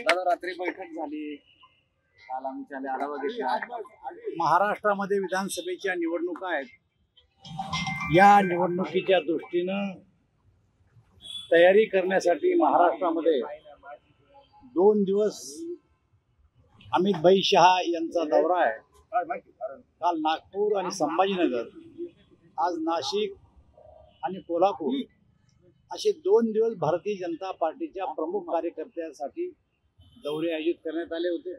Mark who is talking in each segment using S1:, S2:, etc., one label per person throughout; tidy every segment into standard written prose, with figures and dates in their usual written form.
S1: दादा रात्री बैठक झाली, काल आम्ही त्याला आढावा घेतला।
S2: महाराष्ट्रामध्ये विधानसभेच्या निवडणुका आहेत। या निवडणुकीच्या दृष्टीनं तयारी करण्यासाठी महाराष्ट्रामध्ये 2 दिवस अमित भाई शहा यांचा दौरा आहे। काल नागपूर आणि संभाजीनगर, आज नाशिक आणि कोल्हापूर असे 2 दिवस भारतीय जनता पार्टीच्या प्रमुख कार्यकर्त्यांसाठी दौरे आयोजित करण्यात आले होते।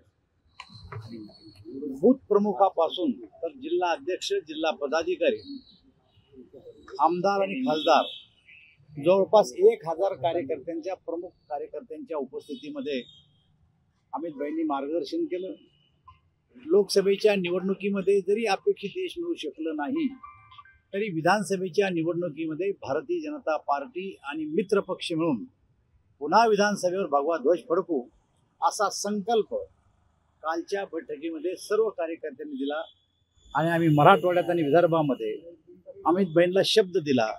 S2: बूथ प्रमुखापासून तर जिल्हा अध्यक्ष, जिल्हा पदाधिकारी, आमदार आणि खासदार जवळपास 1000 कार्यकर्त्यांच्या प्रमुख कार्यकर्त्यांच्या उपस्थितीमध्ये अमित भाईंनी मार्गदर्शन केलं। लोकसभेच्या निवडणुकीमध्ये जरी अपेक्षित यश मिळू शकलं नाही, तरी विधानसभेच्या निवडणुकीमध्ये भारतीय जनता पार्टी आणि मित्र पक्ष मिळून पुन्हा विधानसभेवर भगवा ध्वज फडकू असा संकल्प कालच्या बैठकीमध्ये सर्व कार्यकर्त्यांनी दिला। आणि आम्ही मराठवाड्यात आणि विदर्भामध्ये अमित भाईंना शब्द दिला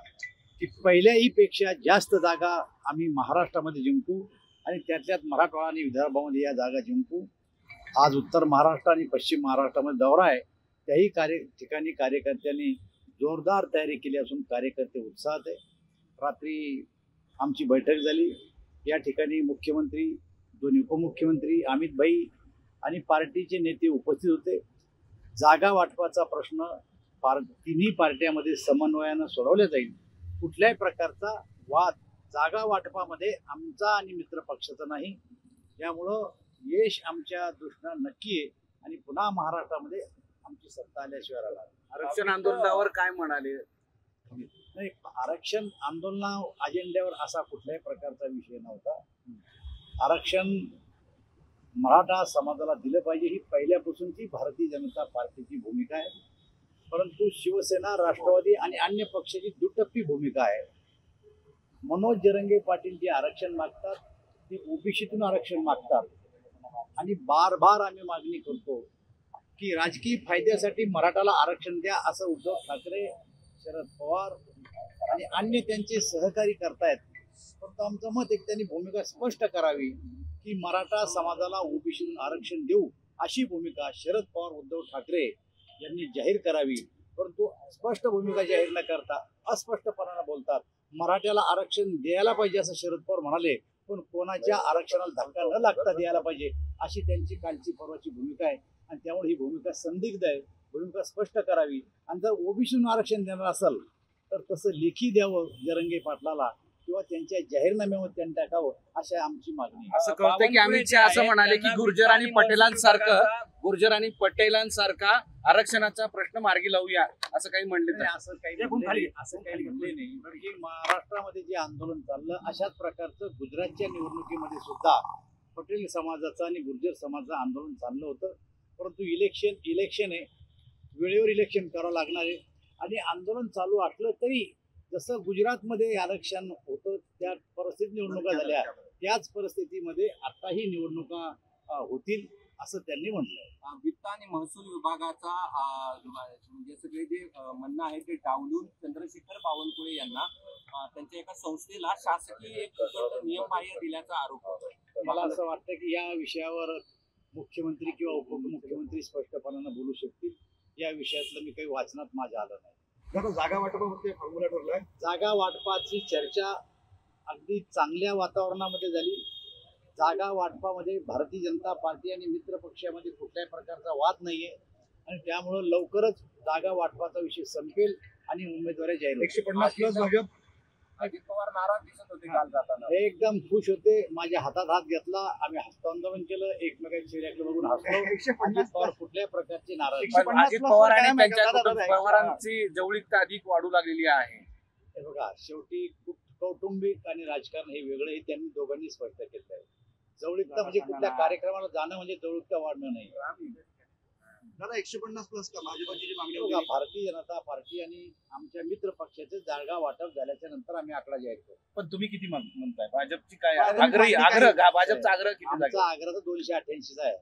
S2: की पहिल्याही पेक्षा जास्त जागा आम्ही महाराष्ट्रामध्ये जिंकू आणि त्यातल्यात मराठवाडा आणि विदर्भामध्ये या जागा जिंकू। आज उत्तर महाराष्ट्र आणि पश्चिम महाराष्ट्रामध्ये दौरा आहे, त्याही ठिकाणी कार्यकर्त्यांनी जोरदार तयारी केली असून कार्यकर्ते उत्साहात आहे। रात्री आमची बैठक झाली, या ठिकाणी मुख्यमंत्री, दोन्ही उपमुख्यमंत्री, अमित भाई आणि पार्टीचे नेते उपस्थित होते। जागा वाटपाचा प्रश्न तिन्ही पार्ट्यामध्ये समन्वयानं सोडवला जाईल। कुठल्याही प्रकारचा वाद जागा वाटपामध्ये आमचा आणि मित्र पक्षाचा नाही, यामुळं यश आमच्या दृष्टीनं नक्की आहे आणि पुन्हा महाराष्ट्रामध्ये आमची सत्ता आल्याशिवाय राहणार।
S1: आरक्षण आंदोलनावर काय म्हणाले?
S2: नाही, आरक्षण आंदोलना अजेंड्यावर असा कुठल्याही प्रकारचा विषय नव्हता। आरक्षण मराठा समाजाला दिलं पाहिजे ही पहिल्यापासूनची भारतीय जनता पार्टीची भूमिका आहे, परंतु शिवसेना, राष्ट्रवादी आणि अन्य पक्षाची दुटप्पी भूमिका आहे। मनोज जरंगे पाटील जे आरक्षण मागतात ते ओबीसीतून आरक्षण मागतात आणि बार आम्ही मागणी करतो की राजकीय फायद्यासाठी मराठाला आरक्षण द्या असं उद्धव ठाकरे, शरद पवार आणि अन्य त्यांचे सहकारी करतायत। परंतु आमचं मत एक त्यांनी भूमिका स्पष्ट करावी की मराठा समाजाला ओबीसीतून आरक्षण देऊ अशी भूमिका शरद पवार, उद्धव ठाकरे यांनी जाहीर करावी। परंतु स्पष्ट भूमिका जाहीर न करता अस्पष्टपणाने बोलतात। मराठ्याला आरक्षण द्यायला पाहिजे असं शरद पवार म्हणाले, पण कोणाच्या आरक्षणाला धक्का न लागता द्यायला पाहिजे अशी त्यांची कालची परवाची भूमिका आहे आणि त्यामुळे ही भूमिका संदिग्ध आहे। भूमिका स्पष्ट करावी आणि जर ओबीसीतून आरक्षण देणार असेल तर तसं लेखी द्यावं जरंगे पाटलाला किंवा त्यांच्या जाहीरनाम्यावर त्यांनी टाकावं अशी आमची मागणी।
S1: असं कळतं की अमित शहा असं म्हणाले की गुर्जर आणि पटेलांसारखा आरक्षणाचा प्रश्न मार्गी लावूया असं काही म्हणले नाही।
S2: असं काही म्हणले नाही। म्हणजे महाराष्ट्रामध्ये जे आंदोलन चाललं अशाच प्रकारचं गुजरातच्या निवडणुकीमध्ये सुद्धा पटेल समाजाचं आणि गुर्जर समाजाचं आंदोलन चाललं होतं, परंतु इलेक्शन आहे, वेळेवर इलेक्शन करावं लागणार आहे आणि आंदोलन चालू असलं तरी जसं गुजरातमध्ये आरक्षण होतं त्या परिस्थितीत निवडणुका झाल्या, त्याच परिस्थितीमध्ये आताही निवडणुका होतील असं त्यांनी म्हटलंय।
S3: वित्त आणि महसूल विभागाचा म्हणजे सगळे जे म्हणणं आहे ते डावलून चंद्रशेखर बावनकुळे यांना त्यांच्या एका संस्थेला शासकीय एक नियमबाह्य दिल्याचा आरोप होता।
S2: मला असं वाटतं की या विषयावर मुख्यमंत्री किंवा उपमुख्यमंत्री स्पष्टपणानं बोलू शकतील। या विषयातलं मी काही वाचनात माझ्या आलं नाही।
S4: जागा वाटपामध्ये फॉर्म्युला ठरलाय।
S2: जागा वाटपाची चर्चा अगदी चांगल्या वातावरणामध्ये झाली। जागा वाटपामध्ये भारतीय जनता पार्टी आणि मित्र पक्षामध्ये कुठल्याही प्रकारचा वाद नाहीये आणि त्यामुळं लवकरच जागा वाटपाचा विषय संपेल आणि उमेदवारी जाहीर
S4: 150 भाजप।
S3: अजित पवार नाराज दिसत होते काल जाताना,
S2: एकदम खुश होते, माझ्या हातात हात घेतला, आम्ही हस्तांदोलन केलं, एकमेकांच्या चेहऱ्याकडे बघून हसलो। अजित पवार कुठल्याही प्रकारची नाराज
S1: अजित पवार आणि त्यांच्या पवारांची जवळीकता अधिक वाढू लागलेली आहे।
S2: हे बघा, शेवटी कौटुंबिक आणि राजकारण हे वेगळं हे त्यांनी दोघांनी स्पष्ट केलं आहे। जवळीकता म्हणजे कुठल्या कार्यक्रमाला जाणं म्हणजे जवळीकता वाढणं नाही।
S4: दादा 150+ का भाजपची जी मागणी
S2: बघा,
S4: होती,
S2: भारतीय जनता पार्टी आणि आमच्या मित्र पक्षाचे जागा वाटप झाल्याच्या नंतर आम्ही आकडा जाहीर करू।
S1: पण तुम्ही किती म्हणताय? भाजपची काय आग्रह भाजपचा आग्रह किती?
S2: आमचा आग्रह तर 288चा आहे।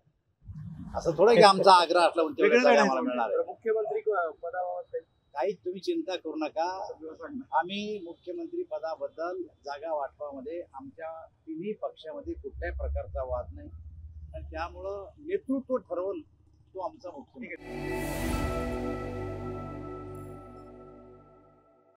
S2: असं थोडं की आमचा आग्रह असला म्हणून तेवढं जागा आम्हाला मिळणार आहे।
S3: मुख्यमंत्री पदावर
S2: काहीच तुम्ही चिंता करू नका. आम्ही मुख्यमंत्री पदाबद्दल जागा वाटपामध्ये आमच्या तिन्ही पक्षामध्ये कुठल्याही प्रकारचा वाद नाही आणि त्यामुळं नेतृत्व ठरवून तो आमचा मुख्यमंत्री.